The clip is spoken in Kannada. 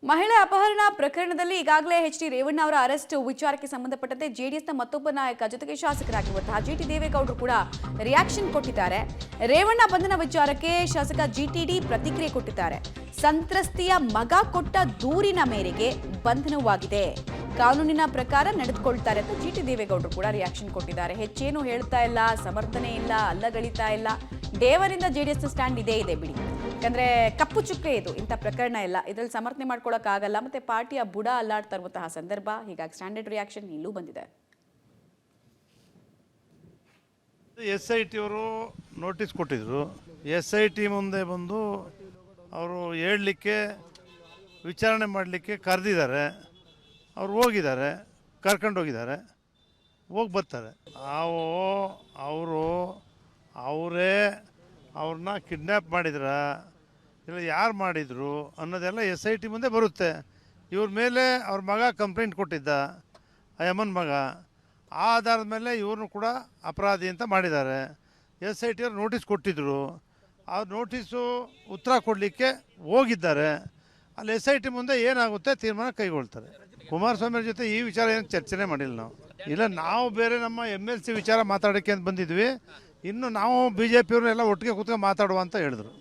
ಮಹಿಳೆ ಅಪಹರಣ ಪ್ರಕರಣದಲ್ಲಿ ಈಗಾಗಲೇ ಎಚ್.ಡಿ. ರೇವಣ್ಣ ಅವರ ಅರೆಸ್ಟ್ ವಿಚಾರಕ್ಕೆ ಸಂಬಂಧಪಟ್ಟಂತೆ ಜೆಡಿಎಸ್ನ ಮತ್ತೊಬ್ಬ ನಾಯಕ ಜೊತೆಗೆ ಶಾಸಕರಾಗಿರುವಂತಹ ಜಿ.ಟಿ. ದೇವೇಗೌಡರು ಕೂಡ ರಿಯಾಕ್ಷನ್ ಕೊಟ್ಟಿದ್ದಾರೆ. ರೇವಣ್ಣ ಬಂಧನ ವಿಚಾರಕ್ಕೆ ಶಾಸಕ ಜಿಟಿಡಿ ಪ್ರತಿಕ್ರಿಯೆ ಕೊಟ್ಟಿದ್ದಾರೆ. ಸಂತ್ರಸ್ತೆಯ ಮಗ ಕೊಟ್ಟ ದೂರಿನ ಮೇರೆಗೆ ಬಂಧನವಾಗಿದೆ, ಕಾನೂನಿನ ಪ್ರಕಾರ ನಡೆದುಕೊಳ್ತಾರೆ ಅಂತ ಜಿ.ಟಿ. ದೇವೇಗೌಡರು ಕೂಡ ರಿಯಾಕ್ಷನ್ ಕೊಟ್ಟಿದ್ದಾರೆ. ಹೆಚ್ಚೇನು ಹೇಳ್ತಾ ಇಲ್ಲ, ಸಮರ್ಥನೆ ಇಲ್ಲ, ಅಲ್ಲಗಳಿತಾ ಇಲ್ಲ. ದೇವರಿಂದ ಜೆಡಿಎಸ್ ಸ್ಟ್ಯಾಂಡ್ ಇದೆ ಬಿಡಿ. ಯಾಕಂದ್ರೆ ಕಪ್ಪು ಚುಕ್ಕೆ ಇದು, ಇಂಥ ಪ್ರಕರಣ ಇಲ್ಲ, ಇದ್ರಲ್ಲಿ ಸಮರ್ಥನೆ ಮಾಡ್ಕೊಳಕ್ಕಾಗಲ್ಲ. ಮತ್ತೆ ಪಾರ್ಟಿಯ ಬುಡ ಅಲ್ಲಾಡ್ತಾ ಇರುವಂತಹ ಸಂದರ್ಭ, ಹೀಗಾಗಿ ಸ್ಟ್ಯಾಂಡರ್ಡ್ ರಿಯಾಕ್ಷನ್ ಇಲ್ಲೂ ಬಂದಿದೆ. SIT ಅವರು ನೋಟಿಸ್ ಕೊಟ್ಟಿದ್ರು. SIT ಮುಂದೆ ಬಂದು ಅವರು ಹೇಳಲಿಕ್ಕೆ, ವಿಚಾರಣೆ ಮಾಡಲಿಕ್ಕೆ ಕರೆದಿದ್ದಾರೆ. ಅವ್ರು ಹೋಗಿದ್ದಾರೆ, ಕರ್ಕೊಂಡು ಹೋಗಿದ್ದಾರೆ, ಹೋಗಿ ಬರ್ತಾರೆ. ಅವರೇ ಅವ್ರನ್ನ ಕಿಡ್ನ್ಯಾಪ್ ಮಾಡಿದ್ರ ಇಲ್ಲ ಯಾರು ಮಾಡಿದರು ಅನ್ನೋದೆಲ್ಲ SIT ಮುಂದೆ ಬರುತ್ತೆ. ಇವ್ರ ಮೇಲೆ ಅವ್ರ ಮಗ ಕಂಪ್ಲೇಂಟ್ ಕೊಟ್ಟಿದ್ದ, ಆ ಯಮನ್ ಮಗ. ಆ ಆಧಾರದ ಮೇಲೆ ಇವ್ರನ್ನೂ ಕೂಡ ಅಪರಾಧಿ ಅಂತ ಮಾಡಿದ್ದಾರೆ. SIT ಅವ್ರು ನೋಟಿಸ್ ಕೊಟ್ಟಿದ್ದರು. ಆ ನೋಟಿಸು ಉತ್ತರ ಕೊಡಲಿಕ್ಕೆ ಹೋಗಿದ್ದಾರೆ. ಅಲ್ಲಿ SIT ಮುಂದೆ ಏನಾಗುತ್ತೆ ತೀರ್ಮಾನ ಕೈಗೊಳ್ತಾರೆ. ಕುಮಾರಸ್ವಾಮಿ ಅವ್ರ ಜೊತೆ ಈ ವಿಚಾರ ಏನು ಚರ್ಚೆನೇ ಮಾಡಿಲ್ಲ ನಾವು. ಇಲ್ಲ, ನಾವು ಬೇರೆ ನಮ್ಮ MLC ವಿಚಾರ ಮಾತಾಡೋಕ್ಕೆ ಅಂತ ಬಂದಿದ್ವಿ. ಇನ್ನು ನಾವು BJP ಅವ್ರನ್ನೆಲ್ಲ ಒಟ್ಟಿಗೆ ಕೂತ್ಕೊಂಡು ಮಾತಾಡುವ ಅಂತ ಹೇಳಿದ್ರು.